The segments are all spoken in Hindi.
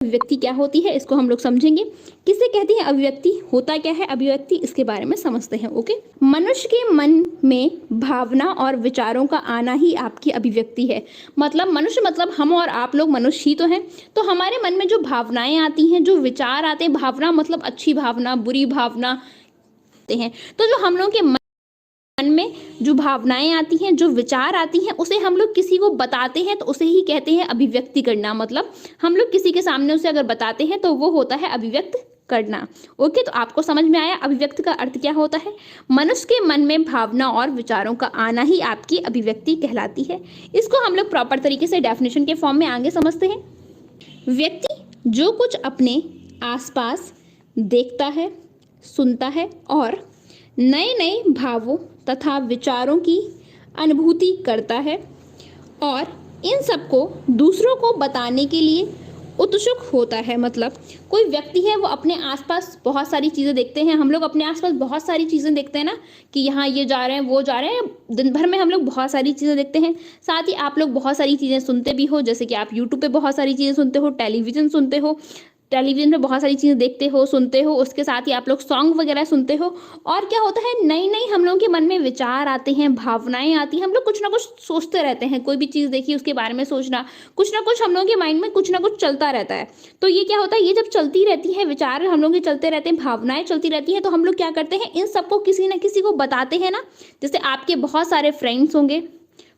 अभिव्यक्ति क्या होती है इसको हम लोग समझेंगे। किसे कहते हैं अभिव्यक्ति, होता क्या है अभिव्यक्ति, इसके बारे में समझते हैं। ओके, मनुष्य के मन में भावना और विचारों का आना ही आपकी अभिव्यक्ति है। मतलब मनुष्य मतलब हम और आप लोग मनुष्य ही तो हैं। तो हमारे मन में जो भावनाएं आती हैं, जो विचार आते हैं, भावना मतलब अच्छी भावना, बुरी भावना हैं, तो जो हम लोग के मन में जो भावनाएं आती हैं, जो विचार आती हैं, उसे हम लोग किसी को बताते हैं तो उसे ही कहते हैं अभिव्यक्ति करना। मतलब हम लोग किसी के सामने उसे अगर बताते हैं तो वो होता है अभिव्यक्त करना। ओके, तो आपको समझ में आया अभिव्यक्त का अर्थ क्या होता है। मनुष्य के मन में भावना और विचारों का आना ही आपकी अभिव्यक्ति कहलाती है। इसको हम लोग प्रॉपर तरीके से डेफिनेशन के फॉर्म में आगे समझते हैं। व्यक्ति जो कुछ अपने आसपास देखता है, सुनता है और नए नए भावों तथा विचारों की अनुभूति करता है और इन सबको दूसरों को बताने के लिए उत्सुक होता है। मतलब कोई व्यक्ति है, वो अपने आसपास बहुत सारी चीज़ें देखते हैं। हम लोग अपने आसपास बहुत सारी चीज़ें देखते हैं ना, कि यहाँ ये जा रहे हैं, वो जा रहे हैं, दिन भर में हम लोग बहुत सारी चीज़ें देखते हैं। साथ ही आप लोग बहुत सारी चीज़ें सुनते भी हो, जैसे कि आप यूट्यूब पे बहुत सारी चीज़ें सुनते हो, टेलीविज़न सुनते हो, टेलीविज़न पे बहुत सारी चीज़ें देखते हो, सुनते हो, उसके साथ ही आप लोग सॉन्ग वगैरह सुनते हो। और क्या होता है, नई नई हम लोगों के मन में विचार आते हैं, भावनाएं आती हैं, हम लोग कुछ ना कुछ सोचते रहते हैं। कोई भी चीज़ देखी उसके बारे में सोचना, कुछ ना कुछ हम लोगों के माइंड में कुछ ना कुछ चलता रहता है। तो ये क्या होता है, ये जब चलती रहती है, विचार हम लोग के चलते रहते हैं, भावनाएं चलती रहती है, तो हम लोग क्या करते हैं, इन सबको किसी ना किसी को बताते हैं ना। जैसे आपके बहुत सारे फ्रेंड्स होंगे,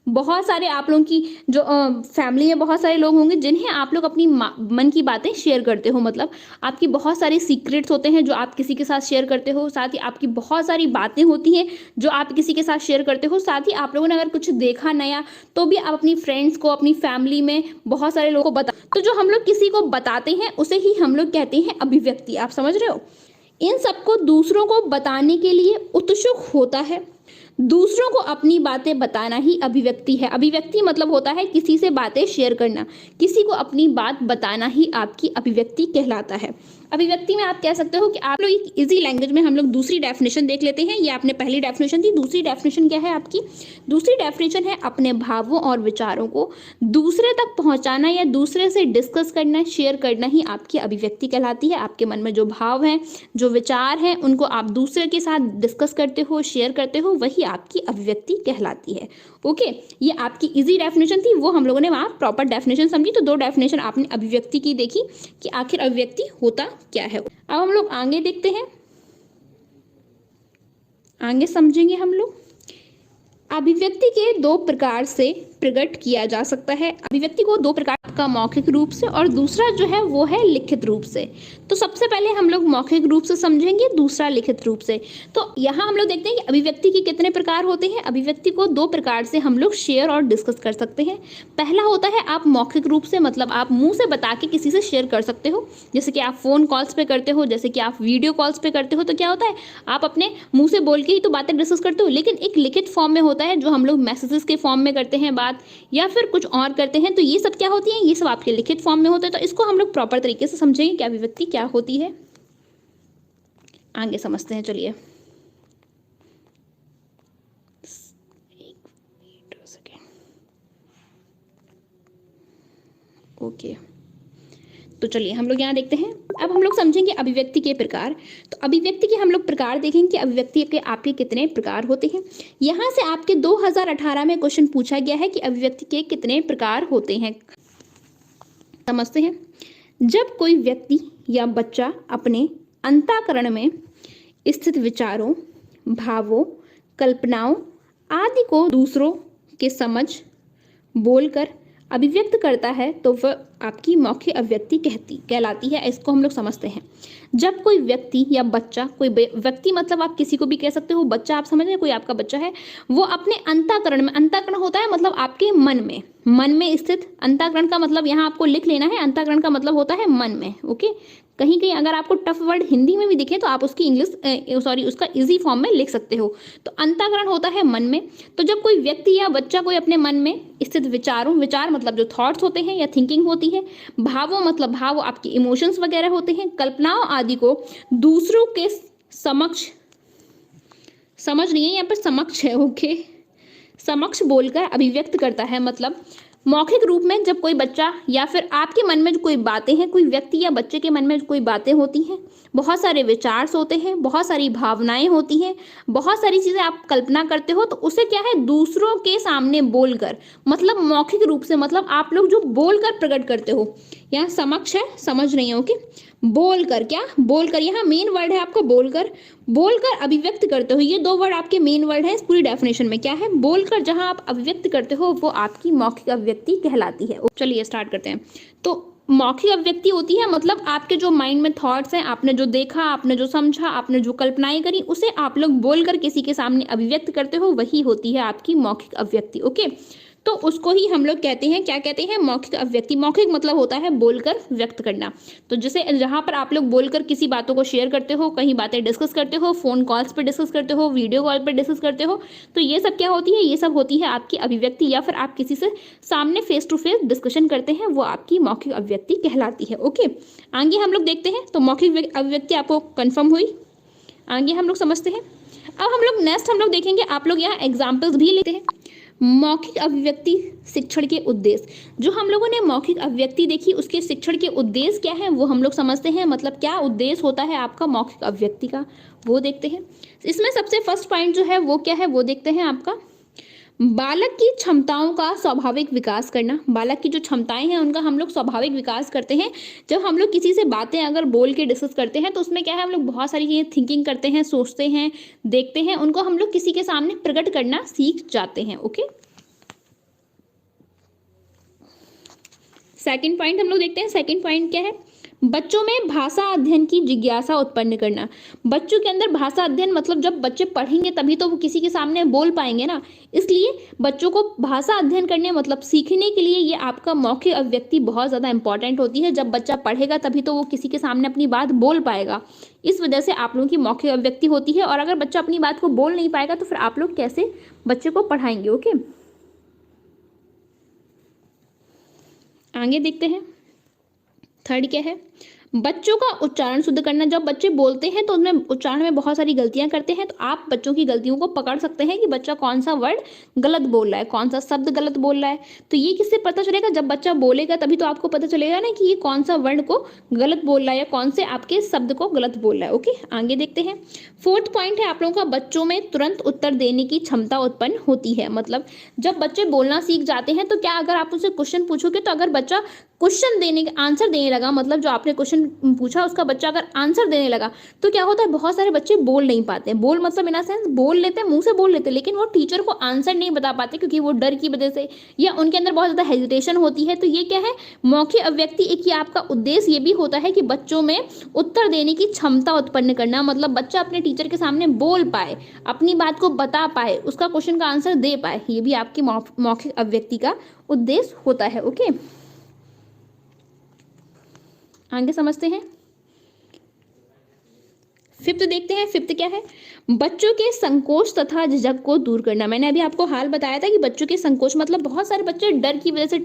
बहुत सारे आप लोगों की जो फैमिली में बहुत सारे लोग होंगे जिन्हें आप लोग अपनी मन की बातें शेयर करते हो। मतलब आपकी बहुत सारे सीक्रेट्स होते हैं जो आप किसी के साथ शेयर करते हो। साथ ही आपकी बहुत सारी बातें होती हैं जो आप किसी के साथ शेयर करते हो। साथ ही आप लोगों ने अगर कुछ देखा नया तो भी आप अपनी फ्रेंड्स को, अपनी फैमिली में बहुत सारे लोगों को बता, तो जो हम लोग किसी को बताते हैं उसे ही हम लोग कहते हैं अभिव्यक्ति। आप समझ रहे हो। इन सबको दूसरों को बताने के लिए उत्सुक होता है। दूसरों को अपनी बातें बताना ही अभिव्यक्ति है। अभिव्यक्ति मतलब होता है किसी से बातें शेयर करना, किसी को अपनी बात बताना ही आपकी अभिव्यक्ति कहलाता है। अभिव्यक्ति में आप कह सकते हो कि आप लोग एक इजी लैंग्वेज में हम लोग दूसरी डेफिनेशन देख लेते हैं। ये आपने पहली डेफिनेशन दी, दूसरी डेफिनेशन क्या है आपकी, दूसरी डेफिनेशन है अपने भावों और विचारों को दूसरे तक पहुंचाना या दूसरे से डिस्कस करना, शेयर करना ही आपकी अभिव्यक्ति कहलाती है। आपके मन में जो भाव हैं, जो विचार हैं, उनको आप दूसरे के साथ डिस्कस करते हो, शेयर करते हो, वही आपकी अभिव्यक्ति कहलाती है। ओके, ये आपकी इजी डेफिनेशन थी, वो हम लोगों ने वहाँ प्रॉपर डेफिनेशन समझी। तो दो डेफिनेशन आपने अभिव्यक्ति की देखी कि आखिर अभिव्यक्ति होता क्या है। अब हम लोग आगे देखते हैं, आगे समझेंगे हम लोग। अभिव्यक्ति के दो प्रकार से प्रकट किया जा सकता है। अभिव्यक्ति को दो प्रकार का, मौखिक रूप से और दूसरा जो है वो है लिखित रूप से। तो सबसे पहले हम लोग मौखिक रूप से समझेंगे, दूसरा लिखित रूप से। तो यहाँ हम लोग देखते हैं कि अभिव्यक्ति के कितने प्रकार होते हैं। अभिव्यक्ति को दो प्रकार से हम लोग शेयर और डिस्कस कर सकते हैं। पहला होता है आप मौखिक रूप से, मतलब आप मुंह से बता के किसी से शेयर कर सकते हो, जैसे कि आप फोन कॉल्स पे करते हो, जैसे कि आप वीडियो कॉल्स पे करते हो। तो क्या होता है, आप अपने मुंह से बोल के ही तो बातें डिस्कस करते हो। लेकिन एक लिखित फॉर्म में होता है जो हम लोग मैसेजेस के फॉर्म में करते हैं बात, या फिर कुछ और करते हैं। तो ये सब क्या होती है, ये सब आपके लिखित फॉर्म में होता है। तो इसको हम लोग प्रॉपर तरीके से समझेंगे कि अभिव्यक्ति क्या होती है, आगे समझते हैं। चलिए ओके, तो चलिए हम लोग यहाँ देखते हैं। अब हम लोग समझेंगे अभिव्यक्ति के प्रकार। तो अभिव्यक्ति के हम लोग प्रकार देखेंगे कि अभिव्यक्ति के आपके कितने प्रकार होते हैं। यहाँ से आपके 2018 में क्वेश्चन पूछा गया है कि अभिव्यक्ति के कितने प्रकार होते हैं। समझते हैं। जब कोई व्यक्ति या बच्चा अपने अंतःकरण में स्थित विचारों, भावों, कल्पनाओं आदि को दूसरों के समझ बोलकर अभिव्यक्त करता है तो वह आपकी मौखिक अभिव्यक्ति कहलाती है। इसको हम लोग समझते हैं। जब कोई व्यक्ति या बच्चा, कोई व्यक्ति मतलब आप किसी को भी कह सकते हो, बच्चा आप समझ रहे हैं, कोई आपका बच्चा है, वो अपने अंतःकरण में, अंतःकरण होता है मतलब आपके मन में स्थित, अंतःकरण का मतलब यहाँ आपको लिख लेना है, अंतःकरण का मतलब होता है मन में। ओके, कहीं कहीं अगर आपको टफ वर्ड हिंदी में भी दिखे तो आप उसकी उसका इजी फॉर्म में लिख सकते हो। तो अंतःकरण होता है मन में। तो जब कोई व्यक्ति या बच्चा कोई अपने मन में स्थित विचारों, विचार मतलब जो थॉट्स होते हैं या थिंकिंग होती है, भावों मतलब भाव आपके इमोशंस वगैरह होते हैं, कल्पनाओं आदि को दूसरों के समक्ष, समझ नहीं है यहाँ पर, समक्ष है, ओके, समक्ष बोलकर अभिव्यक्त करता है। मतलब मौखिक रूप में जब कोई बच्चा या फिर आपके मन में जो कोई बातें हैं, कोई व्यक्ति या बच्चे के मन में जो कोई बातें होती हैं, बहुत सारे विचार होते हैं, बहुत सारी भावनाएं होती हैं, बहुत सारी चीज़ें आप कल्पना करते हो, तो उसे क्या है दूसरों के सामने बोलकर, मतलब मौखिक रूप से, मतलब आप लोग जो बोलकर प्रकट करते हो। यहाँ समक्ष है, समझ रही हो कि बोलकर, क्या बोलकर, यहाँ मेन वर्ड है आपका बोलकर, बोलकर अभिव्यक्त करते हो। ये दो वर्ड आपके मेन वर्ड है इस पूरी डेफिनेशन में। क्या है? बोलकर जहां आप अभिव्यक्त करते हो वो आपकी मौखिक अभिव्यक्ति कहलाती है। चलिए स्टार्ट करते हैं। तो मौखिक अभिव्यक्ति होती है मतलब आपके जो माइंड में थॉट्स हैं, आपने जो देखा, आपने जो समझा, आपने जो कल्पनाएं करी, उसे आप लोग बोलकर किसी के सामने अभिव्यक्त करते हो, वही होती है आपकी मौखिक अभिव्यक्ति। ओके, तो उसको ही हम लोग कहते हैं, क्या कहते हैं? मौखिक अभिव्यक्ति। मौखिक मतलब होता है बोलकर व्यक्त करना। तो जैसे जहां पर आप लोग बोलकर किसी बातों को शेयर करते हो, कहीं बातें डिस्कस करते हो, फोन कॉल्स पर डिस्कस करते हो, वीडियो कॉल पर डिस्कस करते हो, तो ये सब क्या होती है? ये सब होती है आपकी अभिव्यक्ति, या फिर आप किसी से सामने फेस टू फेस डिस्कशन करते हैं, वो आपकी मौखिक अभिव्यक्ति कहलाती है। ओके, आगे हम लोग देखते हैं। तो मौखिक अभिव्यक्ति आपको कन्फर्म हुई, आगे हम लोग समझते हैं। अब हम लोग नेक्स्ट हम लोग देखेंगे, आप लोग यहाँ एग्जाम्पल्स भी लेते हैं। मौखिक अभिव्यक्ति शिक्षण के उद्देश्य। जो हम लोगों ने मौखिक अभिव्यक्ति देखी, उसके शिक्षण के उद्देश्य क्या है वो हम लोग समझते हैं। मतलब क्या उद्देश्य होता है आपका मौखिक अभिव्यक्ति का, वो देखते हैं। इसमें सबसे फर्स्ट पॉइंट जो है वो क्या है, वो देखते हैं आपका बालक की क्षमताओं का स्वाभाविक विकास करना। बालक की जो क्षमताएं हैं उनका हम लोग स्वाभाविक विकास करते हैं। जब हम लोग किसी से बातें अगर बोल के डिस्कस करते हैं तो उसमें क्या है, हम लोग बहुत सारी चीज़ें थिंकिंग करते हैं, सोचते हैं, देखते हैं, उनको हम लोग किसी के सामने प्रकट करना सीख जाते हैं। ओके, सेकंड पॉइंट हम लोग देखते हैं। सेकंड पॉइंट क्या है? बच्चों में भाषा अध्ययन की जिज्ञासा उत्पन्न करना। बच्चों के अंदर भाषा अध्ययन मतलब जब बच्चे पढ़ेंगे तभी तो वो किसी के सामने बोल पाएंगे ना, इसलिए बच्चों को भाषा अध्ययन करने मतलब सीखने के लिए ये आपका मौखिक अभिव्यक्ति बहुत ज़्यादा इंपॉर्टेंट होती है। जब बच्चा पढ़ेगा तभी तो वो किसी के सामने अपनी बात बोल पाएगा, इस वजह से आप लोगों की मौखिक अभिव्यक्ति होती है। और अगर बच्चा अपनी बात को बोल नहीं पाएगा तो फिर आप लोग कैसे बच्चे को पढ़ाएंगे। ओके, आगे देखते हैं। थर्ड क्या है? बच्चों का उच्चारण शुद्ध करना। जब बच्चे बोलते हैं तो उनमें उच्चारण में बहुत सारी गलतियां करते हैं, तो आप बच्चों की गलतियों को पकड़ सकते हैं कि बच्चा कौन सा वर्ड गलत बोल रहा है, कौन सा शब्द गलत बोल रहा है। तो ये किससे पता चलेगा? जब बच्चा बोलेगा तभी तो आपको पता चलेगा ना कि ये कौन सा वर्ड को गलत बोल रहा है या कौन से आपके शब्द को गलत बोल रहा है। ओके, आगे देखते हैं। फोर्थ पॉइंट है आप लोगों का बच्चों में तुरंत उत्तर देने की क्षमता उत्पन्न होती है। मतलब जब बच्चे बोलना सीख जाते हैं तो क्या अगर आप उनसे क्वेश्चन पूछोगे तो अगर बच्चा क्वेश्चन देने के आंसर देने लगा, मतलब जो आपने क्वेश्चन पूछा उसका बच्चा अगर आंसर देने लगा, तो क्या होता है, बहुत सारे बच्चे बोल नहीं पाते। बोल मतलब इन सेंस बोल लेते हैं, मुंह से बोल लेते हैं, लेकिन वो टीचर को आंसर नहीं बता पाते क्योंकि वो डर की वजह से या उनके अंदर बहुत ज़्यादा हेजिटेशन होती है। तो ये क्या है, मौखिक अभिव्यक्ति एक ही आपका उद्देश्य ये भी होता है कि बच्चों में उत्तर देने की क्षमता उत्पन्न करना। मतलब बच्चा अपने टीचर के सामने बोल पाए, अपनी बात को बता पाए, उसका क्वेश्चन का आंसर दे पाए, ये भी आपकी मौखिक अभिव्यक्ति का उद्देश्य होता है। ओके, आगे समझते हैं। फिफ्थ देखते हैं। फिफ्थ क्या है? बच्चों के संकोच तथा झिझक को दूर करना। मैंने अभी आपको हाल बताया था कि बच्चों के संकोच मतलब बहुत सारे बच्चे डर की वजह से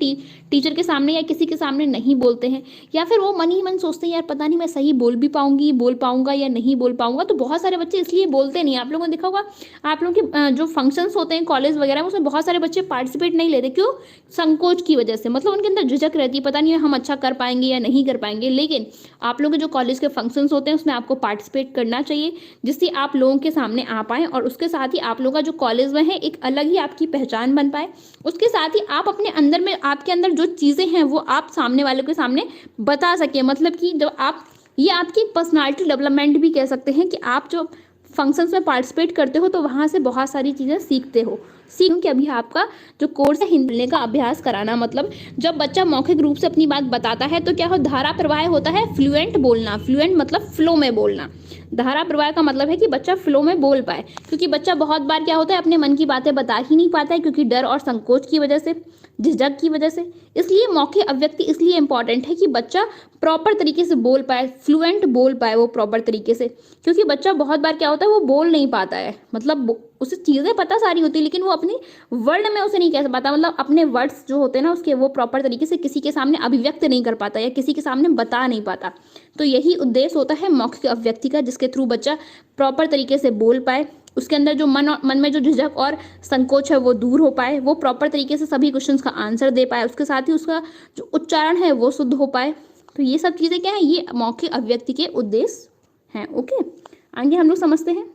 टीचर के सामने या किसी के सामने नहीं बोलते हैं, या फिर वो मन ही मन सोचते हैं यार पता नहीं मैं सही बोल भी पाऊंगी, बोल पाऊंगा या नहीं बोल पाऊंगा। तो बहुत सारे बच्चे इसलिए बोलते नहीं। आप लोगों ने देखा होगा, आप लोगों के जो फंक्शंस होते हैं कॉलेज वगैरह में, उसमें बहुत सारे बच्चे पार्टिसिपेट नहीं लेते। क्यों? संकोच की वजह से। मतलब उनके अंदर झिझक रहती है, पता नहीं हम अच्छा कर पाएंगे या नहीं कर पाएंगे। लेकिन आप लोगों के जो कॉलेज के फंक्शंस होते हैं उसमें आपको पार्टिसिपेट करना चाहिए, जिससे आप लोगों के सामने आ पाए और उसके साथ ही आप लोगों का जो कॉलेज में है एक अलग ही आपकी पहचान बन पाए। उसके साथ ही आप अपने अंदर में, आपके अंदर जो चीज़ें हैं वो आप सामने वालों के सामने बता सकें। मतलब कि जब आप, ये आपकी पर्सनालिटी डेवलपमेंट भी कह सकते हैं कि आप जो फंक्शंस में पार्टिसिपेट करते हो तो वहाँ से बहुत सारी चीज़ें सीखते हो। कि अभी आपका जो कोर्स है हिंदी का अभ्यास कराना। मतलब जब बच्चा मौखिक रूप से अपनी बात बताता है तो क्या हो, धारा प्रवाह होता है, फ्लुएंट बोलना। फ्लुएंट मतलब फ्लो में बोलना। धारा प्रवाह का मतलब है कि बच्चा फ्लो में बोल पाए, क्योंकि बच्चा बहुत बार क्या होता है अपने मन की बातें बता ही नहीं पाता है, क्योंकि डर और संकोच की वजह से, झिझक की वजह से। इसलिए मौखिक अभिव्यक्ति इसलिए इंपॉर्टेंट है कि बच्चा प्रॉपर तरीके से बोल पाए, फ्लुएंट बोल पाए वो प्रॉपर तरीके से। क्योंकि बच्चा बहुत बार क्या होता है वो बोल नहीं पाता है, मतलब उसे चीज़ें पता सारी होती है लेकिन वो अपनी वर्ड में उसे नहीं कह पाता। मतलब अपने वर्ड्स जो होते हैं ना उसके, वो प्रॉपर तरीके से किसी के सामने अभिव्यक्त नहीं कर पाता या किसी के सामने बता नहीं पाता। तो यही उद्देश्य होता है मौखिक अभिव्यक्ति का, जिसके थ्रू बच्चा प्रॉपर तरीके से बोल पाए, उसके अंदर जो मन में जो झिझक और संकोच है वो दूर हो पाए, वो प्रॉपर तरीके से सभी क्वेश्चंस का आंसर दे पाए, उसके साथ ही उसका जो उच्चारण है वो शुद्ध हो पाए। तो ये सब चीज़ें क्या है, ये मौखिक अभिव्यक्ति के उद्देश्य हैं। ओके, आगे हम लोग समझते हैं।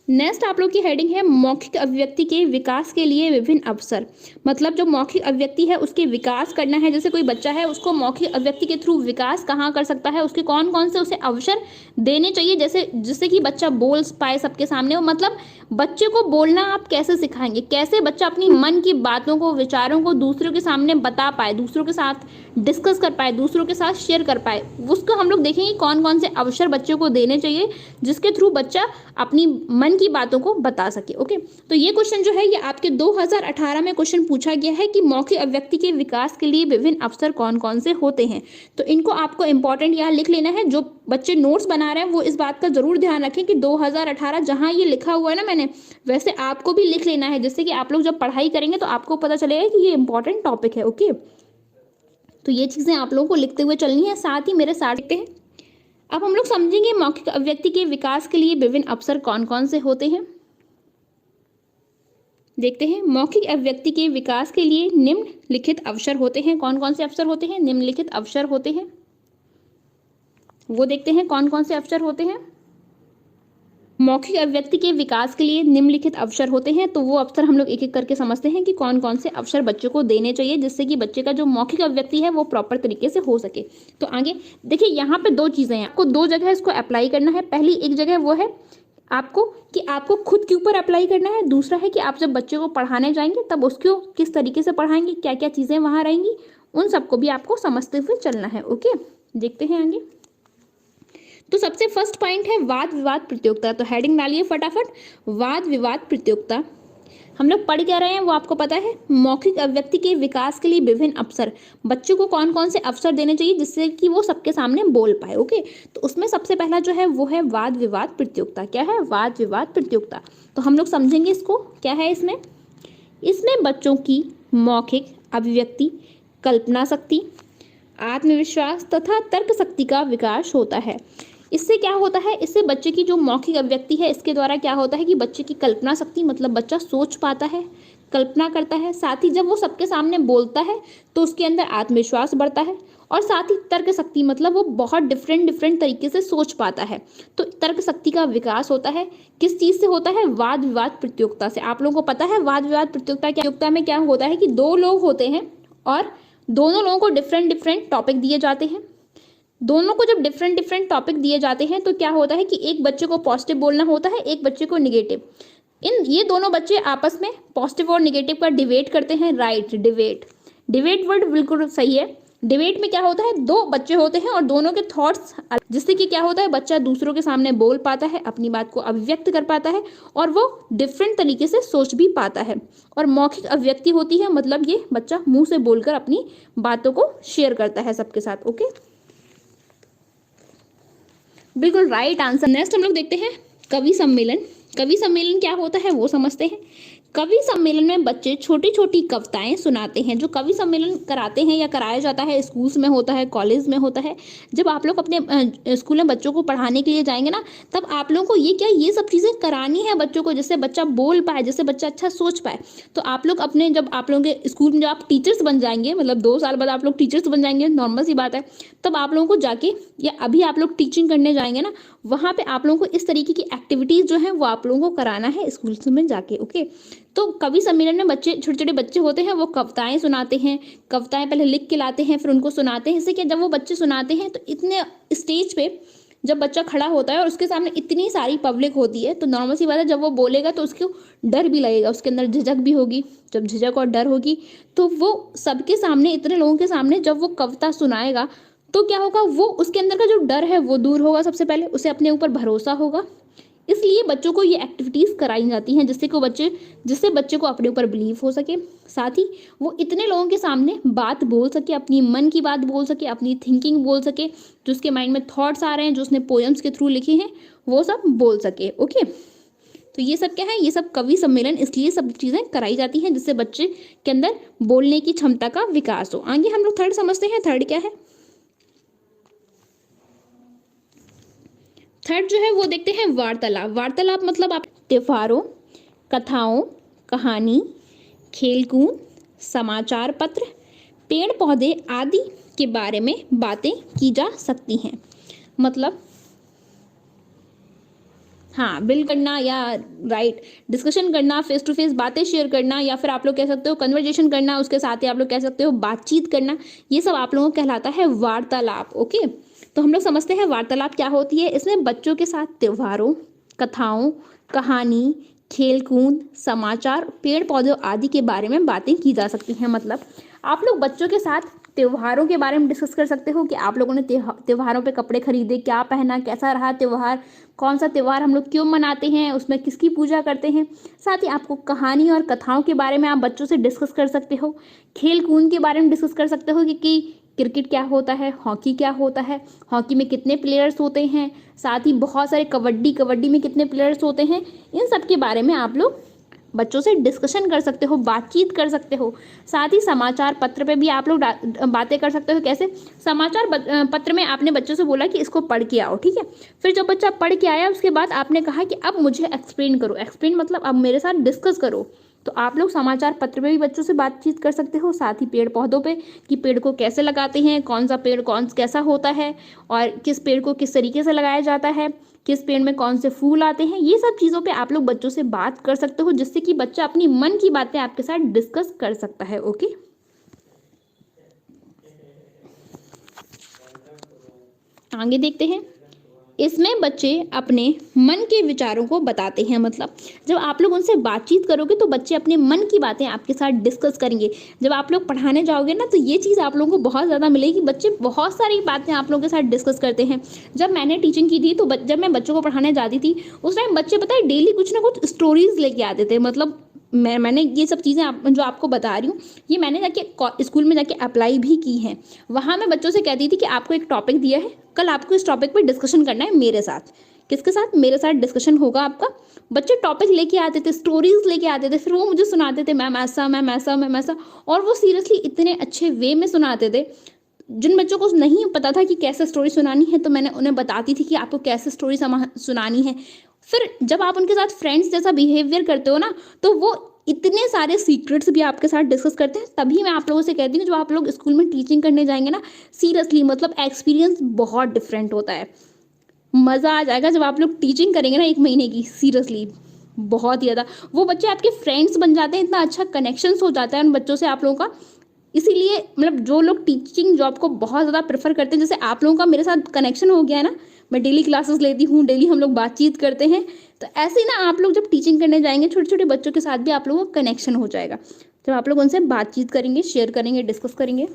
नेक्स्ट आप लोग की हेडिंग है मौखिक अभिव्यक्ति के विकास के लिए विभिन्न अवसर। मतलब जो मौखिक अभिव्यक्ति है उसके विकास करना है, जैसे कोई बच्चा है उसको मौखिक अभिव्यक्ति के थ्रू विकास कहाँ कर सकता है, उसके कौन कौन से उसे अवसर देने चाहिए, जैसे जिससे कि बच्चा बोल पाए सबके सामने। मतलब बच्चे को बोलना आप कैसे सिखाएंगे, कैसे बच्चा अपनी मन की बातों को, विचारों को दूसरों के सामने बता पाए, दूसरों के साथ डिस्कस कर पाए, दूसरों के साथ शेयर कर पाए, उसको हम लोग देखेंगे कौन कौन से अवसर बच्चे को देने चाहिए जिसके थ्रू बच्चा अपनी मन की बातों को बता सके। ओके, तो ये क्वेश्चन जो है ये आपके 2018 में क्वेश्चन पूछा गया है कि मौखिक अभिव्यक्ति के विकास के लिए विभिन्न अवसर कौन कौन से होते हैं। तो इनको आपको इंपॉर्टेंट यहाँ लिख लेना है। जो बच्चे नोट्स बना रहे हैं वो इस बात का जरूर ध्यान रखें कि 2018 जहाँ ये लिखा हुआ है ना मैंने, वैसे आपको भी लिख लेना है, जिससे कि आप लोग जब पढ़ाई करेंगे तो आपको पता चलेगा कि ये इंपॉर्टेंट टॉपिक है। ओके, तो ये चीज़ें आप लोगों को लिखते हुए चलनी है, साथ ही मेरे साथ लिखते हैं। अब हम लोग समझेंगे मौखिक अभिव्यक्ति के विकास के लिए विभिन्न अवसर कौन कौन से होते हैं। देखते हैं, मौखिक अभिव्यक्ति के विकास के लिए निम्नलिखित अवसर होते हैं। कौन कौन से अवसर होते हैं, निम्नलिखित अवसर होते हैं, वो देखते हैं कौन कौन से अवसर होते हैं। मौखिक अभिव्यक्ति के विकास के लिए निम्नलिखित अवसर होते हैं, तो वो अवसर हम लोग एक एक करके समझते हैं कि कौन कौन से अवसर बच्चे को देने चाहिए जिससे कि बच्चे का जो मौखिक अभिव्यक्ति है वो प्रॉपर तरीके से हो सके। तो आगे देखिए, यहाँ पे दो चीज़ें हैं, आपको दो जगह इसको अप्लाई करना है। पहली एक जगह वो है आपको कि आपको खुद के ऊपर अप्लाई करना है, दूसरा है कि आप जब बच्चे को पढ़ाने जाएंगे तब उसको किस तरीके से पढ़ाएंगे, क्या क्या चीज़ें वहाँ रहेंगी, उन सबको भी आपको समझते हुए चलना है। ओके, देखते हैं आगे। तो सबसे फर्स्ट पॉइंट है वाद विवाद प्रतियोगिता। तो हेडिंग डालिए फटाफट, वाद विवाद प्रतियोगिता। हम लोग पढ़ क्या रहे हैं वो आपको पता है, मौखिक अभिव्यक्ति के विकास के लिए विभिन्न अवसर, बच्चों को कौन कौन से अवसर देने चाहिए जिससे कि वो सबके सामने बोल पाए। ओके, तो उसमें सबसे पहला जो है वो है वाद विवाद प्रतियोगिता। क्या है, वाद विवाद प्रतियोगिता। तो हम लोग समझेंगे इसको, क्या है इसमें बच्चों की मौखिक अभिव्यक्ति, कल्पना शक्ति, आत्मविश्वास तथा तर्क शक्ति का विकास होता है। इससे क्या होता है, इससे बच्चे की जो मौखिक अभिव्यक्ति है इसके द्वारा क्या होता है कि बच्चे की कल्पना शक्ति, मतलब बच्चा सोच पाता है, कल्पना करता है, साथ ही जब वो सबके सामने बोलता है तो उसके अंदर आत्मविश्वास बढ़ता है, और साथ ही तर्क शक्ति, मतलब वो बहुत डिफरेंट तरीके से सोच पाता है। तो तर्क शक्ति का विकास होता है, किस चीज़ से होता है, वाद विवाद प्रतियोगिता से। आप लोगों को पता है वाद विवाद प्रतियोगिता में क्या होता है कि दो लोग होते हैं और दोनों लोगों को डिफरेंट टॉपिक दिए जाते हैं। दोनों को जब डिफरेंट टॉपिक दिए जाते हैं तो क्या होता है कि एक बच्चे को पॉजिटिव बोलना होता है, एक बच्चे को निगेटिव। ये दोनों बच्चे आपस में पॉजिटिव और निगेटिव का डिबेट करते हैं। राइट, डिबेट वर्ड बिल्कुल सही है। डिबेट में क्या होता है, दो बच्चे होते हैं और दोनों के थॉट्स, जिससे कि क्या होता है बच्चा दूसरों के सामने बोल पाता है, अपनी बात को अभिव्यक्त कर पाता है और वो डिफरेंट तरीके से सोच भी पाता है। और मौखिक अभिव्यक्ति होती है, मतलब ये बच्चा मुंह से बोलकर अपनी बातों को शेयर करता है सबके साथ। ओके, बिल्कुल राइट आंसर। नेक्स्ट हम लोग देखते हैं कवि सम्मेलन। कवि सम्मेलन क्या होता है वो समझते हैं। कवि सम्मेलन में बच्चे छोटी छोटी कविताएं सुनाते हैं। जो कवि सम्मेलन कराते हैं या कराया जाता है, स्कूल्स में होता है, कॉलेज में होता है, जब आप लोग अपने स्कूल में बच्चों को पढ़ाने के लिए जाएंगे ना, तब आप लोगों को ये सब चीज़ें करानी है बच्चों को, जिससे बच्चा बोल पाए, जिससे बच्चा अच्छा सोच पाए। तो आप लोग अपने, जब आप लोगों के स्कूल में जब आप टीचर्स बन जाएंगे, मतलब 2 साल बाद आप लोग टीचर्स बन जाएंगे, नॉर्मल सी बात है, तब आप लोगों को जाके, या अभी आप लोग टीचिंग करने जाएंगे ना, वहाँ पे आप लोगों को इस तरीके की एक्टिविटीज़ जो है वो आप लोगों को कराना है स्कूल में जाके। ओके, तो कवि सम्मेलन में बच्चे, छोटे छोटे बच्चे होते हैं, वो कविताएं सुनाते हैं। कविताएं पहले लिख के लाते हैं, फिर उनको सुनाते हैं। इससे कि जब वो बच्चे सुनाते हैं तो इतने स्टेज पे जब बच्चा खड़ा होता है और उसके सामने इतनी सारी पब्लिक होती है, तो नॉर्मल सी बात है, जब वो बोलेगा तो उसको डर भी लगेगा, उसके अंदर झिझक भी होगी। जब झिझक और डर होगी तो वो सबके सामने, इतने लोगों के सामने जब वो कविता सुनाएगा तो क्या होगा, वो उसके अंदर का जो डर है वो दूर होगा। सबसे पहले उसे अपने ऊपर भरोसा होगा। इसलिए बच्चों को ये एक्टिविटीज़ कराई जाती हैं जिससे बच्चे को अपने ऊपर बिलीव हो सके, साथ ही वो इतने लोगों के सामने बात बोल सके, अपनी मन की बात बोल सके, अपनी थिंकिंग बोल सके, जो उसके माइंड में थॉट्स आ रहे हैं, जो उसने पोएम्स के थ्रू लिखे हैं, वो सब बोल सके। ओके, तो ये सब क्या है, ये सब कवि सम्मेलन इसलिए सब चीज़ें कराई जाती हैं जिससे बच्चे के अंदर बोलने की क्षमता का विकास हो। आगे हम लोग थर्ड समझते हैं। थर्ड क्या है, थर्ड जो है वो देखते हैं वार्तालाप। वार्तालाप मतलब आप त्योहारों, कथाओं, कहानी, खेलकूद, समाचार पत्र, पेड़ पौधे आदि के बारे में बातें की जा सकती हैं। मतलब हाँ, बिल करना या राइट डिस्कशन करना, फेस टू फेस बातें शेयर करना, या फिर आप लोग कह सकते हो कन्वर्जेशन करना, उसके साथ ही आप लोग कह सकते हो बातचीत करना, ये सब आप लोगों को कहलाता है वार्तालाप। ओके, तो हम लोग समझते हैं वार्तालाप क्या होती है। इसमें बच्चों के साथ त्योहारों, कथाओं, कहानी, खेलकूद, समाचार, पेड़ पौधों आदि के बारे में बातें की जा सकती हैं। मतलब आप लोग बच्चों के साथ त्योहारों के बारे में डिस्कस कर सकते हो कि आप लोगों ने त्योहारों पे कपड़े खरीदे, क्या पहना, कैसा रहा त्योहार, कौन सा त्योहार हम लोग क्यों मनाते हैं, उसमें किसकी पूजा करते हैं। साथ ही आपको कहानी और कथाओं के बारे में आप बच्चों से डिस्कस कर सकते हो। खेल कूद के बारे में डिस्कस कर सकते हो कि क्रिकेट क्या होता है, हॉकी क्या होता है, हॉकी में कितने प्लेयर्स होते हैं, साथ ही बहुत सारे कबड्डी में कितने प्लेयर्स होते हैं। इन सब के बारे में आप लोग बच्चों से डिस्कशन कर सकते हो, बातचीत कर सकते हो। साथ ही समाचार पत्र पे भी आप लोग बातें कर सकते हो। कैसे? समाचार पत्र में आपने बच्चों से बोला कि इसको पढ़ के आओ, ठीक है। फिर जब बच्चा पढ़ के आया उसके बाद आपने कहा कि अब मुझे एक्सप्लेन करो। एक्सप्लेन मतलब अब मेरे साथ डिस्कस करो। तो आप लोग समाचार पत्र में भी बच्चों से बातचीत कर सकते हो। साथ ही पेड़ पौधों पे कि पेड़ को कैसे लगाते हैं, कौन सा पेड़ कैसा होता है, और किस पेड़ को किस तरीके से लगाया जाता है, किस पेड़ में कौन से फूल आते हैं। ये सब चीज़ों पे आप लोग बच्चों से बात कर सकते हो, जिससे कि बच्चा अपनी मन की बातें आपके साथ डिस्कस कर सकता है। ओके, आगे देखते हैं। इसमें बच्चे अपने मन के विचारों को बताते हैं। मतलब जब आप लोग उनसे बातचीत करोगे तो बच्चे अपने मन की बातें आपके साथ डिस्कस करेंगे। जब आप लोग पढ़ाने जाओगे ना तो ये चीज़ आप लोगों को बहुत ज़्यादा मिलेगी। बच्चे बहुत सारी बातें आप लोगों के साथ डिस्कस करते हैं। जब मैंने टीचिंग की थी तो जब मैं बच्चों को पढ़ाने जाती थी उस टाइम बच्चे पता है डेली कुछ ना कुछ स्टोरीज लेके आते थे। मतलब मैंने ये सब चीज़ें जो आपको बता रही हूँ ये मैंने जाके स्कूल में जाके अप्लाई भी की हैं। वहाँ मैं बच्चों से कहती थी कि आपको एक टॉपिक दिया है, कल आपको इस टॉपिक पर डिस्कशन करना है मेरे साथ। किसके साथ? मेरे साथ डिस्कशन होगा आपका। बच्चे टॉपिक लेके आते थे, स्टोरीज लेके आते थे, फिर वो मुझे सुनाते थे, मैम ऐसा, मैम ऐसा, मैम ऐसा। और वो सीरियसली इतने अच्छे वे में सुनाते थे। जिन बच्चों को नहीं पता था कि कैसे स्टोरी सुनानी है तो मैंने उन्हें बताती थी कि आपको कैसे स्टोरी सुनानी है। फिर जब आप उनके साथ फ्रेंड्स जैसा बिहेवियर करते हो ना तो वो इतने सारे सीक्रेट्स भी आपके साथ डिस्कस करते हैं। तभी मैं आप लोगों से कहती हूँ जो आप लोग स्कूल में टीचिंग करने जाएंगे ना, सीरियसली मतलब एक्सपीरियंस बहुत डिफरेंट होता है। मज़ा आ जाएगा जब आप लोग टीचिंग करेंगे ना 1 महीने की, सीरियसली बहुत ही ज़्यादा। वो बच्चे आपके फ्रेंड्स बन जाते हैं, इतना अच्छा कनेक्शंस हो जाता है उन बच्चों से आप लोगों का। इसीलिए मतलब जो लोग टीचिंग जॉब को बहुत ज़्यादा प्रेफर करते हैं, जैसे आप लोगों का मेरे साथ कनेक्शन हो गया है ना, मैं डेली क्लासेस लेती हूँ, डेली हम लोग बातचीत करते हैं, तो ऐसे ही ना आप लोग जब टीचिंग करने जाएंगे छोटे छोटे बच्चों के साथ भी आप लोगों का कनेक्शन हो जाएगा जब आप लोग उनसे बातचीत करेंगे, शेयर करेंगे, डिस्कस करेंगे।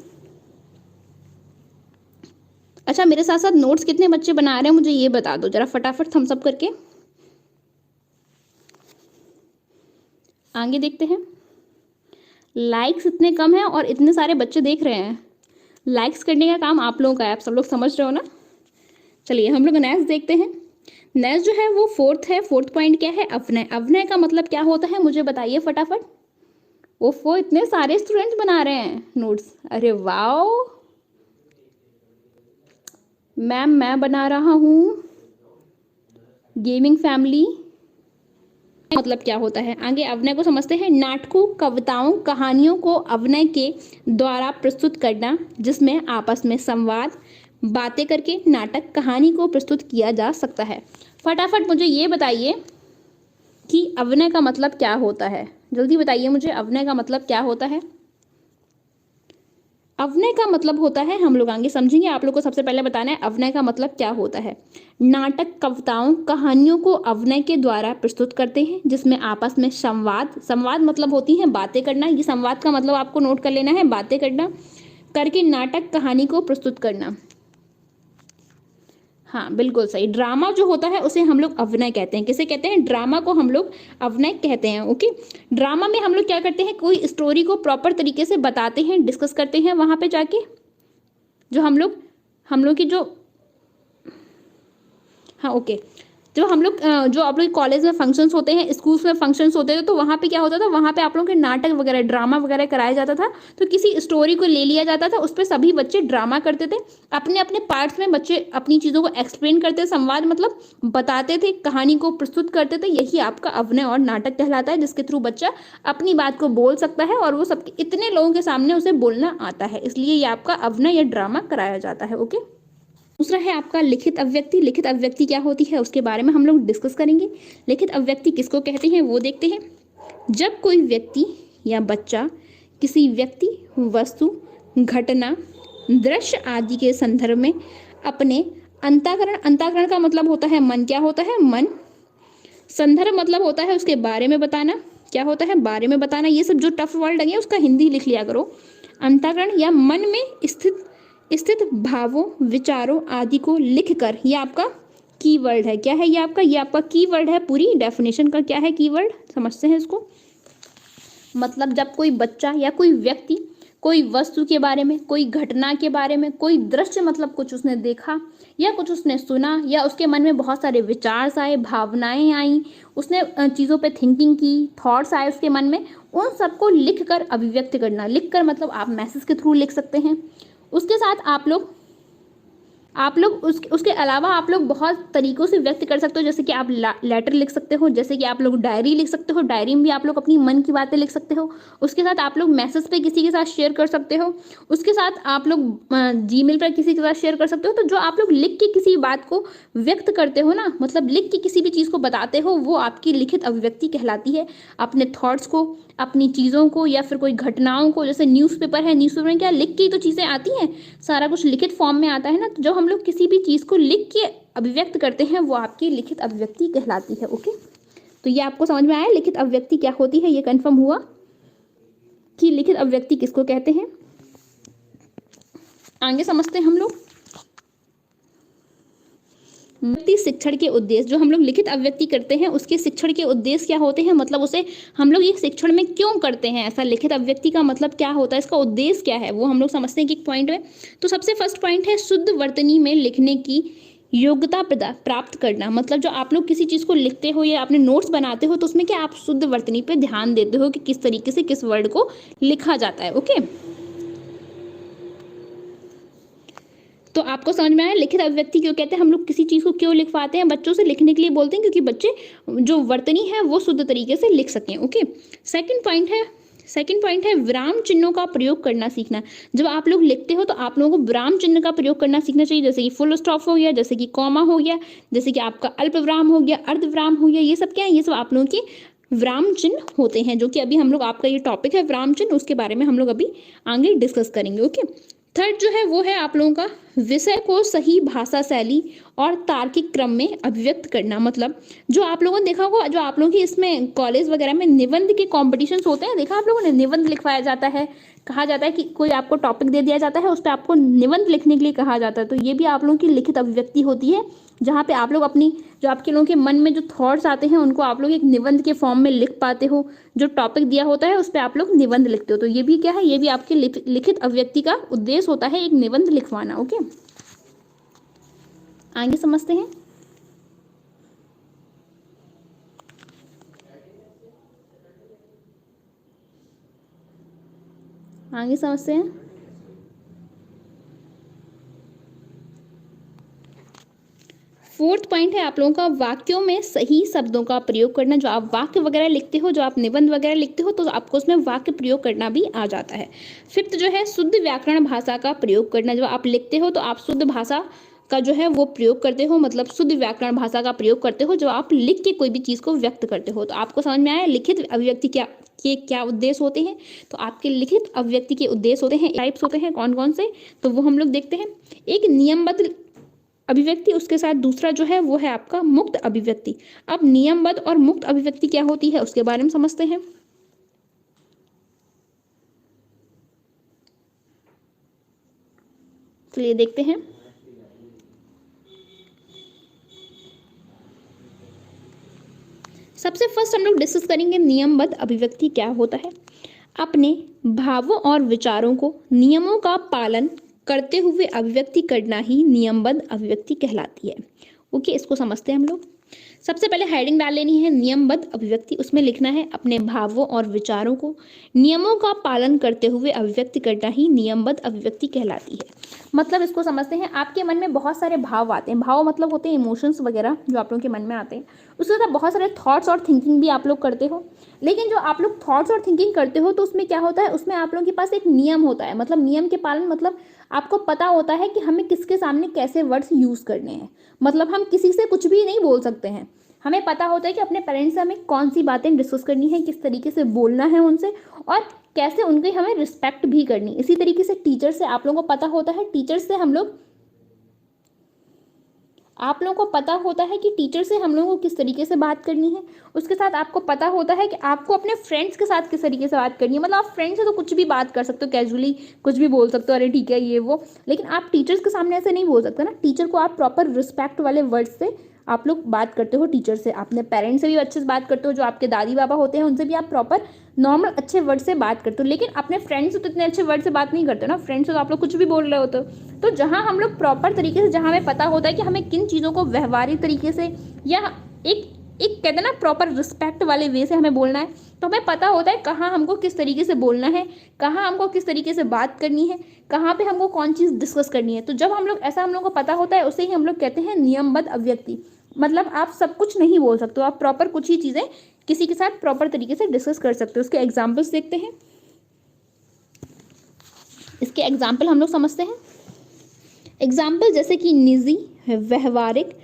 अच्छा, मेरे साथ साथ नोट्स कितने बच्चे बना रहे हैं मुझे ये बता दो जरा फटाफट थम्स अप करके। आगे देखते हैं। लाइक्स इतने कम हैं और इतने सारे बच्चे देख रहे हैं। लाइक्स करने का काम आप लोगों का है, आप सब लोग समझ रहे हो ना। चलिए हम लोग नेक्स्ट देखते हैं। नेक्स्ट जो है वो 4th है। 4th पॉइंट क्या है? अभिनय। अभिनय का मतलब क्या होता है मुझे बताइए फटाफट। वो इतने सारे स्टूडेंट्स बना रहे हैं नोट्स, अरे वाओ। मैम मैं बना रहा हूँ। गेमिंग फैमिली मतलब क्या होता है? आगे अभिनय को समझते हैं। नाटकों, कविताओं, कहानियों को अभिनय के द्वारा प्रस्तुत करना जिसमें आपस में संवाद, बातें करके नाटक, कहानी को प्रस्तुत किया जा सकता है। फटाफट मुझे ये बताइए कि अभिनय का मतलब क्या होता है, जल्दी बताइए मुझे अभिनय का मतलब क्या होता है। अभिनय का मतलब होता है, हम लोग आगे समझेंगे, आप लोग को सबसे पहले बताना है अभिनय का मतलब क्या होता है। नाटक, कविताओं, कहानियों को अभिनय के द्वारा प्रस्तुत करते हैं जिसमें आपस में संवाद मतलब होती है बातें करना। ये संवाद का मतलब आपको नोट कर लेना है, बातें करना करके नाटक, कहानी को प्रस्तुत करना। हाँ बिल्कुल सही। ड्रामा जो होता है उसे हम लोग अभिनय कहते हैं। किसे कहते हैं? ड्रामा को हम लोग अभिनय कहते हैं। ओके, ड्रामा में हम लोग क्या करते हैं, कोई स्टोरी को प्रॉपर तरीके से बताते हैं, डिस्कस करते हैं वहां पे जाके। जो हम लोग की जो हाँ ओके, जब हम लोग जो आप लोग कॉलेज में फंक्शंस होते हैं, स्कूल्स में फंक्शंस होते थे, तो वहाँ पे क्या होता था, वहाँ पे आप लोगों के नाटक वगैरह, ड्रामा वगैरह कराया जाता था। तो किसी स्टोरी को ले लिया जाता था, उस पर सभी बच्चे ड्रामा करते थे, अपने अपने पार्ट्स में बच्चे अपनी चीज़ों को एक्सप्लेन करते, संवाद मतलब बताते थे, कहानी को प्रस्तुत करते थे। यही आपका अभिनय और नाटक कहलाता है, जिसके थ्रू बच्चा अपनी बात को बोल सकता है और वो सब इतने लोगों के सामने उसे बोलना आता है, इसलिए ये आपका अभिनय या ड्रामा कराया जाता है। ओके, दूसरा है आपका लिखित अभिव्यक्ति। लिखित अभिव्यक्ति क्या होती है उसके बारे में हम लोग डिस्कस करेंगे। लिखित अभिव्यक्ति किसको कहते हैं वो देखते हैं। जब कोई व्यक्ति या बच्चा किसी व्यक्ति, वस्तु, घटना, दृश्य आदि के संदर्भ में अपने अंतःकरण का मतलब होता है मन, क्या होता है मन, संदर्भ मतलब होता है उसके बारे में बताना, क्या होता है बारे में बताना। ये सब जो टफ वर्ड लगे उसका हिंदी लिख लिया करो। अंतःकरण या मन में स्थित भावों, विचारों आदि को लिखकर, ये आपका कीवर्ड है। क्या है ये आपका कीवर्ड है। पूरी डेफिनेशन का क्या है कीवर्ड, समझते हैं इसको। मतलब जब कोई बच्चा या कोई व्यक्ति कोई वस्तु के बारे में, कोई घटना के बारे में, कोई दृश्य मतलब कुछ उसने देखा या कुछ उसने सुना या उसके मन में बहुत सारे विचार आए, भावनाएं आई, उसने चीज़ों पे थिंकिंग की, थॉट्स आए उसके मन में, उन सबको लिखकर अभिव्यक्त करना। लिखकर मतलब आप मैसेज के थ्रू लिख सकते हैं। उसके साथ आप लोग उसके अलावा आप लोग बहुत तरीक़ों से व्यक्त कर सकते हो, जैसे कि आप लेटर लिख सकते हो, जैसे कि आप लोग डायरी लिख सकते हो, डायरी में भी आप लोग अपनी मन की बातें लिख सकते हो। उसके साथ आप लोग मैसेज पे किसी के साथ शेयर कर सकते हो। उसके साथ आप लोग जीमेल पर किसी के साथ शेयर कर सकते हो। तो जो आप लोग लिख के किसी बात को व्यक्त करते हो ना, मतलब लिख के किसी भी चीज़ को बताते हो, वो आपकी लिखित अभिव्यक्ति कहलाती है। अपने थॉट्स को, अपनी चीज़ों को या फिर कोई घटनाओं को, जैसे न्यूज़पेपर है, न्यूज़पेपर में क्या लिख के तो चीज़ें आती हैं, सारा कुछ लिखित फॉर्म में आता है ना। तो जो हम लोग किसी भी चीज़ को लिख के अभिव्यक्त करते हैं वो आपकी लिखित अभिव्यक्ति कहलाती है। ओके, तो ये आपको समझ में आया लिखित अभिव्यक्ति क्या होती है, ये कंफर्म हुआ कि लिखित अभिव्यक्ति किसको कहते हैं। आगे समझते हैं हम लोग व्यक्ति शिक्षण के उद्देश्य। जो हम लोग लिखित अभिव्यक्ति करते हैं उसके शिक्षण के उद्देश्य क्या होते हैं, मतलब उसे हम लोग ये शिक्षण में क्यों करते हैं, ऐसा लिखित अभिव्यक्ति का मतलब क्या होता है, इसका उद्देश्य क्या है, वो हम लोग समझते हैं कि एक पॉइंट में। तो सबसे फर्स्ट पॉइंट है शुद्ध वर्तनी में लिखने की योग्यता प्राप्त करना। मतलब जो आप लोग किसी चीज़ को लिखते हो या अपने नोट्स बनाते हो तो उसमें क्या आप शुद्ध वर्तनी पे ध्यान देते हो कि किस तरीके से किस वर्ड को लिखा जाता है। ओके, तो आपको समझ में आया लिखित अभिव्यक्ति क्यों कहते हैं। हम लोग किसी चीज़ को क्यों लिखवाते हैं, बच्चों से लिखने के लिए बोलते हैं क्योंकि बच्चे जो वर्तनी है वो शुद्ध तरीके से लिख सकें। ओके, सेकंड पॉइंट है विराम चिन्हों का प्रयोग करना सीखना। जब आप लोग लिखते हो तो आप लोगों को विराम चिन्ह का प्रयोग करना सीखना चाहिए, जैसे कि फुल स्टॉप हो गया, जैसे कि कॉमा हो गया, जैसे कि आपका अल्प विराम हो गया, अर्ध विराम हो गया। ये सब क्या है, ये सब आप लोगों के विराम चिन्ह होते हैं, जो कि अभी हम लोग, आपका ये टॉपिक है विराम चिन्ह, उसके बारे में हम लोग अभी आगे डिस्कस करेंगे। ओके, थर्ड जो है वो है आप लोगों का विषय को सही भाषा शैली और तार्किक क्रम में अभिव्यक्त करना। मतलब जो आप लोगों ने देखा होगा, जो आप लोगों की इसमें कॉलेज वगैरह में निबंध के कॉम्पिटिशन्स होते हैं, देखा आप लोगों ने, निबंध लिखवाया जाता है। कहा जाता है कि कोई आपको टॉपिक दे दिया जाता है, उस पर आपको निबंध लिखने के लिए कहा जाता है। तो ये भी आप लोगों की लिखित अभिव्यक्ति होती है, जहाँ पे आप लोग अपनी, जो आपके लोगों के मन में जो थॉट्स आते हैं उनको आप लोग एक निबंध के फॉर्म में लिख पाते हो। जो टॉपिक दिया होता है उस पर आप लोग निबंध लिखते हो। तो ये भी क्या है, ये भी आपके लिखित अभिव्यक्ति का उद्देश्य होता है, एक निबंध लिखवाना। ओके, आगे समझते हैं। आगे समझते हैं। फोर्थ पॉइंट है आप लोगों का वाक्यों में सही शब्दों का प्रयोग करना। जो आप वाक्य वगैरह लिखते हो, जो आप निबंध वगैरह लिखते हो, तो आपको उसमें वाक्य प्रयोग करना भी आ जाता है। फिफ्थ जो है शुद्ध व्याकरण भाषा का प्रयोग करना। जब आप लिखते हो तो आप शुद्ध भाषा का जो है वो प्रयोग करते हो, मतलब शुद्ध व्याकरण भाषा का प्रयोग करते हो, जो आप लिख के कोई भी चीज़ को व्यक्त करते हो। तो आपको समझ में आया लिखित अभिव्यक्ति क्या उद्देश्य होते हैं। तो आपके लिखित अभिव्यक्ति के उद्देश्य होते हैं, टाइप्स होते हैं, कौन कौन से, तो वो हम लोग देखते हैं। एक नियमबद्ध अभिव्यक्ति, उसके साथ दूसरा जो है वो है आपका मुक्त अभिव्यक्ति। अब नियमबद्ध और मुक्त अभिव्यक्ति क्या होती है उसके बारे में समझते हैं। चलिए देखते हैं। सबसे फर्स्ट हम लोग डिस्कस करेंगे नियमबद्ध अभिव्यक्ति क्या होता है। अपने भावों और विचारों को नियमों का पालन करते हुए अभिव्यक्ति करना ही नियमबद्ध अभिव्यक्ति कहलाती है। ओके, इसको समझते हैं हम लोग। सबसे पहले हेडिंग डाल लेनी है नियमबद्ध अभिव्यक्ति। उसमें लिखना है अपने भावों और विचारों को नियमों का पालन करते हुए अभिव्यक्ति करना ही नियमबद्ध अभिव्यक्ति कहलाती है। मतलब इसको समझते हैं, आपके मन में बहुत सारे भाव आते हैं। भाव मतलब होते हैं इमोशंस वगैरह जो आप लोगों के मन में आते हैं। उसके साथ बहुत सारे थॉट्स और थिंकिंग भी आप लोग करते हो। लेकिन जो आप लोग थॉट्स और थिंकिंग करते हो तो उसमें क्या होता है, उसमें आप लोगों के पास एक नियम होता है। मतलब नियम के पालन मतलब आपको पता होता है कि हमें किसके सामने कैसे वर्ड्स यूज़ करने हैं। मतलब हम किसी से कुछ भी नहीं बोल सकते हैं। हमें पता होता है कि अपने पेरेंट्स से हमें कौन सी बातें डिस्कस करनी है, किस तरीके से बोलना है उनसे, और कैसे उनकी हमें रिस्पेक्ट भी करनी। इसी तरीके से टीचर से आप लोगों को पता होता है, टीचर से हम लोग आप लोगों को पता होता है कि टीचर से हम लोगों को किस तरीके से बात करनी है। उसके साथ आपको पता होता है कि आपको अपने फ्रेंड्स के साथ किस तरीके से बात करनी है। मतलब आप फ्रेंड्स से तो कुछ भी बात कर सकते हो, कैजुअली कुछ भी बोल सकते हो, अरे ठीक है ये वो, लेकिन आप टीचर्स के सामने ऐसे नहीं बोल सकते ना। टीचर को आप प्रॉपर रिस्पेक्ट वाले वर्ड्स से आप लोग बात करते हो टीचर से। अपने पेरेंट्स से भी अच्छे से बात करते हो, जो आपके दादी बाबा होते हैं उनसे भी आप प्रॉपर नॉर्मल अच्छे वर्ड से बात करते हो। लेकिन अपने फ्रेंड्स से तो इतने अच्छे वर्ड से बात नहीं करते ना। फ्रेंड्स से तो आप लोग कुछ भी बोल रहे होते हो। तो जहाँ हम लोग प्रॉपर तरीके से, जहाँ हमें पता होता है कि हमें किन चीज़ों को व्यवहारिक तरीके से या एक एक कहते हैं ना प्रॉपर रिस्पेक्ट वाले वे से हमें बोलना है, तो हमें पता होता है कहाँ हमको किस तरीके से बोलना है, कहाँ हमको किस तरीके से बात करनी है, कहाँ पे हमको कौन चीज़ डिस्कस करनी है। तो जब हम लोग ऐसा हम लोग को पता होता है, उसे ही हम लोग कहते हैं नियमबद्ध अभिव्यक्ति। मतलब आप सब कुछ नहीं बोल सकते हो, आप प्रॉपर कुछ ही चीज़ें किसी के साथ प्रॉपर तरीके से डिस्कस कर सकते हो। उसके एग्जाम्पल्स देखते हैं। इसके एग्जाम्पल हम लोग समझते हैं। एग्जाम्पल जैसे कि निजी, व्यवहारिक,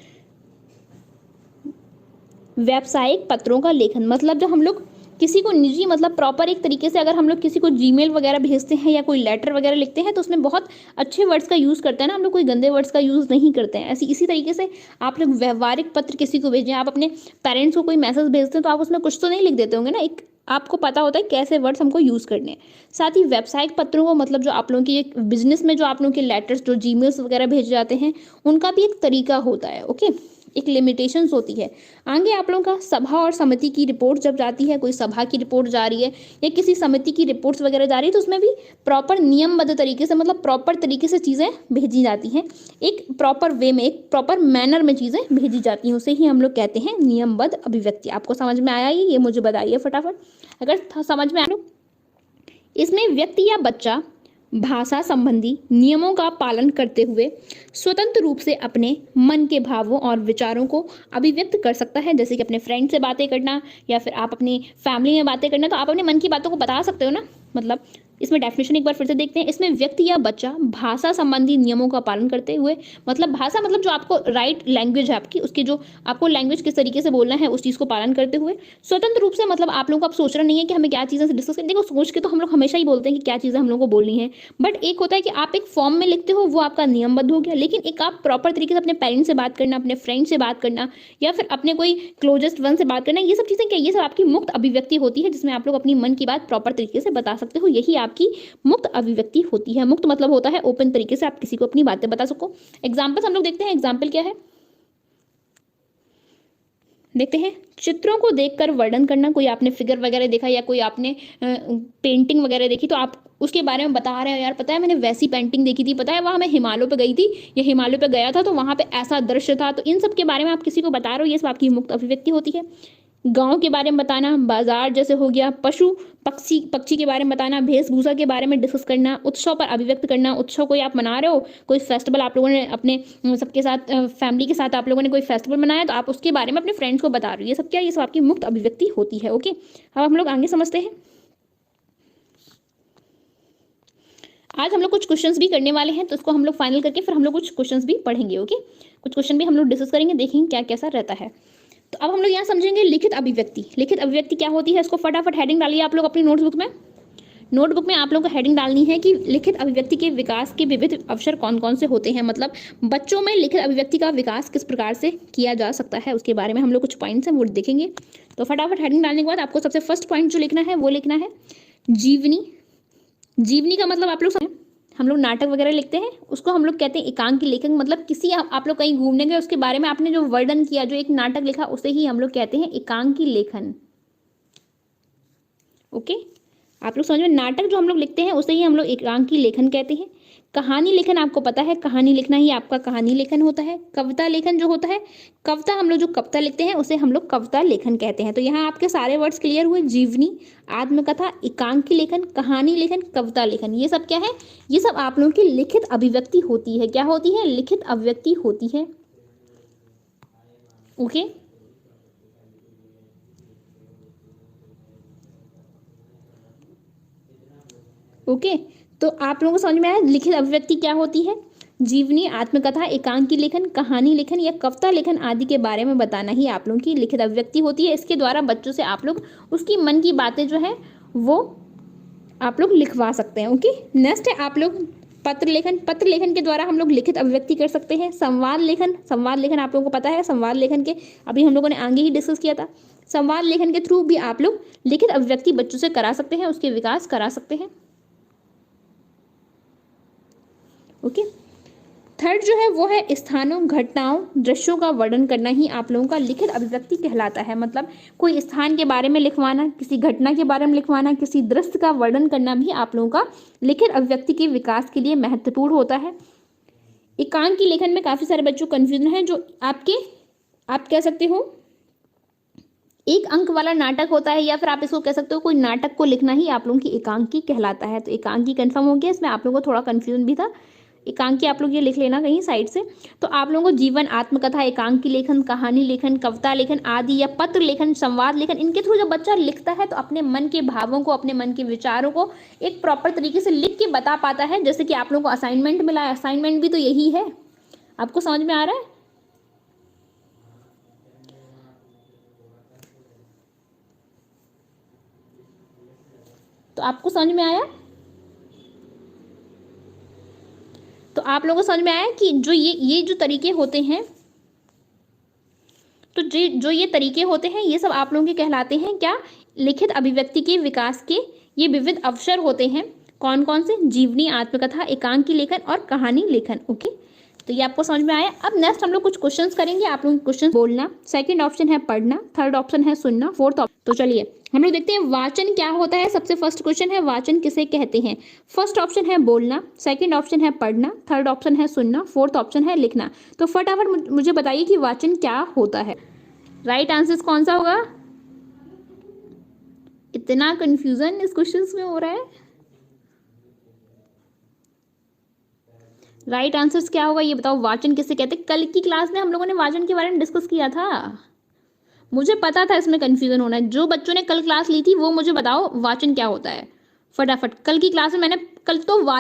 व्यावसायिक पत्रों का लेखन। मतलब जब हम लोग किसी को निजी, मतलब प्रॉपर एक तरीके से अगर हम लोग किसी को जीमेल वगैरह भेजते हैं या कोई लेटर वगैरह लिखते हैं तो उसमें बहुत अच्छे वर्ड्स का यूज़ करते हैं ना हम लोग, कोई गंदे वर्ड्स का यूज़ नहीं करते हैं। इसी तरीके से आप लोग व्यवहारिक पत्र किसी को भेजें, आप अपने पेरेंट्स को कोई मैसेज भेजते हैं तो आप उसमें कुछ तो नहीं लिख देते होंगे ना, एक आपको पता होता है कैसे वर्ड्स हमको यूज़ करने हैं। साथ ही व्यावसायिक पत्रों को, मतलब जो आप लोगों की एक बिजनेस में जो आप लोगों के लेटर्स जो जीमेल्स वगैरह भेजे जाते हैं उनका भी एक तरीका होता है। ओके, एक लिमिटेशंस होती है। आगे आप लोगों का सभा और समिति की रिपोर्ट जब जाती है, कोई सभा की रिपोर्ट जा रही है या किसी समिति की रिपोर्ट्स वगैरह जा रही है, तो उसमें भी प्रॉपर नियमबद्ध तरीके से, मतलब प्रॉपर तरीके से चीज़ें भेजी जाती हैं। एक प्रॉपर वे में, एक प्रॉपर मैनर में चीज़ें भेजी जाती हैं, उसे ही हम लोग कहते हैं नियमबद्ध अभिव्यक्ति। आपको समझ में आया ये मुझे बताइए फटाफट अगर समझ में आया। इसमें व्यक्ति या बच्चा भाषा संबंधी नियमों का पालन करते हुए स्वतंत्र रूप से अपने मन के भावों और विचारों को अभिव्यक्त कर सकता है। जैसे कि अपने फ्रेंड से बातें करना या फिर आप अपनी फैमिली में बातें करना, तो आप अपने मन की बातों को बता सकते हो ना। मतलब इसमें डेफिनेशन एक बार फिर से देखते हैं। इसमें व्यक्ति या बच्चा भाषा संबंधी नियमों का पालन करते हुए, मतलब भाषा मतलब जो आपको राइट लैंग्वेज है आपकी, उसकी जो आपको लैंग्वेज किस तरीके से बोलना है उस चीज़ को पालन करते हुए स्वतंत्र रूप से, मतलब आप लोगों को अब सोचना नहीं है कि हमें क्या चीज़ें से डिस्कस करनी। देखो सोच के तो हम लोग हमेशा ही बोलते हैं कि क्या चीज़ें हम लोगों को बोलनी है, बट एक होता है कि आप एक फॉर्म में लिखते हो, वो आपका नियमबद्ध हो गया। लेकिन एक आप प्रॉपर तरीके से अपने पेरेंट्स से बात करना, अपने फ्रेंड से बात करना या फिर अपने कोई क्लोजेस्ट वन से बात करना, ये सब चीज़ें क्या, ये सब आपकी मुक्त अभिव्यक्ति होती है, जिसमें आप लोग अपनी मन की बात प्रॉपर तरीके से बता सकते हो। यही आपकी मुक्त अभिव्यक्ति होती है। मुक्त मतलब होता है ओपन तरीके से आप किसी को अपनी बातें बता सको। एग्जाम्पल्स हम लोग देखते हैं। एग्जाम्पल क्या है देखते हैं। चित्रों को देखकर वर्णन करना, कोई आपने फिगर वगैरह देखा या कोई आपने पेंटिंग वगैरह देखी तो आप उसके बारे में बता रहे हो, यार पता है मैंने वैसी पेंटिंग देखी थी, पता है वहाँ मैं हिमालय पे गई थी या हिमालय पे गया था तो वहाँ पे ऐसा दृश्य था। तो इन सब के बारे में आप किसी को बता रहे हो, ये सब आपकी मुक्त अभिव्यक्ति होती है। गांव के बारे में बताना, बाजार जैसे हो गया, पशु पक्षी के बारे में बताना, वेशभूषा के बारे में डिस्कस करना, उत्सव पर अभिव्यक्त करना। उत्सव कोई आप मना रहे हो, कोई फेस्टिवल आप लोगों ने अपने सबके साथ फैमिली के साथ आप लोगों ने कोई फेस्टिवल मनाया तो आप उसके बारे में अपने फ्रेंड्स को बता रहे हो। ये सब क्या, ये सब आपकी मुक्त अभिव्यक्ति होती है। ओके, अब हम लोग आगे समझते हैं। आज हम लोग कुछ क्वेश्चंस भी करने वाले हैं, तो उसको हम लोग फाइनल करके फिर हम लोग कुछ क्वेश्चंस भी पढ़ेंगे। ओके, कुछ क्वेश्चन भी हम लोग डिस्कस करेंगे, देखेंगे क्या कैसा रहता है। तो अब हम लोग यहाँ समझेंगे लिखित अभिव्यक्ति। लिखित अभिव्यक्ति क्या होती है, इसको फटाफट हेडिंग डालिए आप लोग अपनी नोटबुक में। नोटबुक में आप लोगों को हेडिंग डालनी है कि लिखित अभिव्यक्ति के विकास के विविध अवसर कौन कौन से होते हैं। मतलब बच्चों में लिखित अभिव्यक्ति का विकास किस प्रकार से किया जा सकता है, उसके बारे में हम लोग कुछ पॉइंट्स हैं वो देखेंगे। तो फटाफट हेडिंग डालने के बाद आपको सबसे फर्स्ट पॉइंट जो लिखना है वो लिखना है जीवनी। जीवनी का मतलब आप लोग हम लोग नाटक वगैरह लिखते हैं उसको हम लोग कहते हैं एकांकी लेखन। मतलब किसी आप लोग कहीं घूमने गए उसके बारे में आपने जो वर्णन किया, जो एक नाटक लिखा, उसे ही हम लोग कहते हैं एकांकी लेखन। ओके, आप लोग समझ में, नाटक जो हम लोग लिखते हैं उसे ही हम लोग एकांकी लेखन कहते हैं। कहानी लेखन आपको पता है, कहानी लिखना ही आपका कहानी लेखन होता है। कविता लेखन जो होता है, कविता हम लोग जो कविता लिखते हैं उसे हम लोग कविता लेखन कहते हैं। तो यहाँ आपके सारे वर्ड्स क्लियर हुए। जीवनी, आत्मकथा, एकांकी लेखन, कहानी लेखन, कविता लेखन, ये सब क्या है? ये सब आप लोगों की लिखित अभिव्यक्ति होती है। क्या होती है? लिखित अभिव्यक्ति होती है। ओके, ओके, तो आप लोगों को समझ में आया लिखित अभिव्यक्ति क्या होती है? जीवनी, आत्मकथा, एकांकी लेखन, कहानी लेखन या कविता लेखन आदि के बारे में बताना ही आप लोगों की लिखित अभिव्यक्ति होती है। इसके द्वारा बच्चों से आप लोग उसकी मन की बातें जो है वो आप लोग लिखवा सकते हैं। ओके, नेक्स्ट है आप लोग पत्र लेखन। पत्र लेखन के द्वारा हम लोग लिखित अभिव्यक्ति कर सकते हैं। संवाद लेखन, संवाद लेखन आप लोगों को पता है, संवाद लेखन के अभी हम लोगों ने आगे ही डिस्कस किया था। संवाद लेखन के थ्रू भी आप लोग लिखित अभिव्यक्ति बच्चों से करा सकते हैं, उसके विकास करा सकते हैं। ओके, थर्ड जो है वो है स्थानों, घटनाओं, दृश्यों का वर्णन करना ही आप लोगों का लिखित अभिव्यक्ति कहलाता है। मतलब कोई स्थान के बारे में लिखवाना, किसी घटना के बारे में लिखवाना, किसी दृश्य का वर्णन करना भी आप लोगों का लिखित अभिव्यक्ति के विकास के लिए महत्वपूर्ण होता है। एकांकी लेखन में काफी सारे बच्चों कंफ्यूजन है। जो आप कह सकते हो एक अंक वाला नाटक होता है, या फिर आप इसको कह सकते हो कोई नाटक को लिखना ही आप लोगों की एकांकी कहलाता है। तो एकांकी कंफर्म हो गया। इसमें आप लोगों को थोड़ा कंफ्यूजन भी था। एकांकी आप लोग ये लिख लेना कहीं साइड से। तो आप लोगों को जीवन, आत्मकथा, एकांकी लेखन, कहानी लेखन, कविता लेखन आदि या पत्र लेखन, संवाद लेखन, इनके थ्रू जब बच्चा लिखता है तो अपने मन के भावों को, अपने मन के विचारों को एक प्रॉपर तरीके से लिख के बता पाता है। जैसे कि आप लोगों को असाइनमेंट मिला है, असाइनमेंट भी तो यही है। आपको समझ में आ रहा है? तो आपको समझ में आया? तो आप लोगों को समझ में आया कि जो ये जो तरीके होते हैं, तो जो ये तरीके होते हैं, ये सब आप लोगों के कहलाते हैं क्या? लिखित अभिव्यक्ति के विकास के ये विविध अवसर होते हैं। कौन कौन से? जीवनी, आत्मकथा, एकांकी लेखन और कहानी लेखन। ओके, तो ये आपको समझ में आया। अब नेक्स्ट हम लोग कुछ क्वेश्चंस करेंगे। आप लोग क्वेश्चन बोलना, सेकंड ऑप्शन है पढ़ना, थर्ड ऑप्शन है सुनना, फोर्थ ऑप्शन। तो चलिए हम लोग देखते हैं वाचन क्या होता है। सबसे फर्स्ट क्वेश्चन है वाचन किसे कहते हैं। फर्स्ट ऑप्शन है बोलना, सेकंड ऑप्शन है पढ़ना, थर्ड ऑप्शन है सुनना, फोर्थ ऑप्शन है लिखना। तो फटाफट मुझे बताइए कि वाचन क्या होता है। राइट आंसर कौन सा होगा? इतना कंफ्यूजन इस क्वेश्चन में हो रहा है। राइट आंसर्स क्या होगा ये बताओ। वाचन किसे कहते हैं? कल की क्लास में हम लोगों ने वाचन के बारे में डिस्कस किया था। मुझे पता था इसमें कंफ्यूजन होना है। जो बच्चों ने कल क्लास ली थी वो मुझे बताओ वाचन क्या होता है फटाफट। कल की क्लास में मैंने कल तो वाचन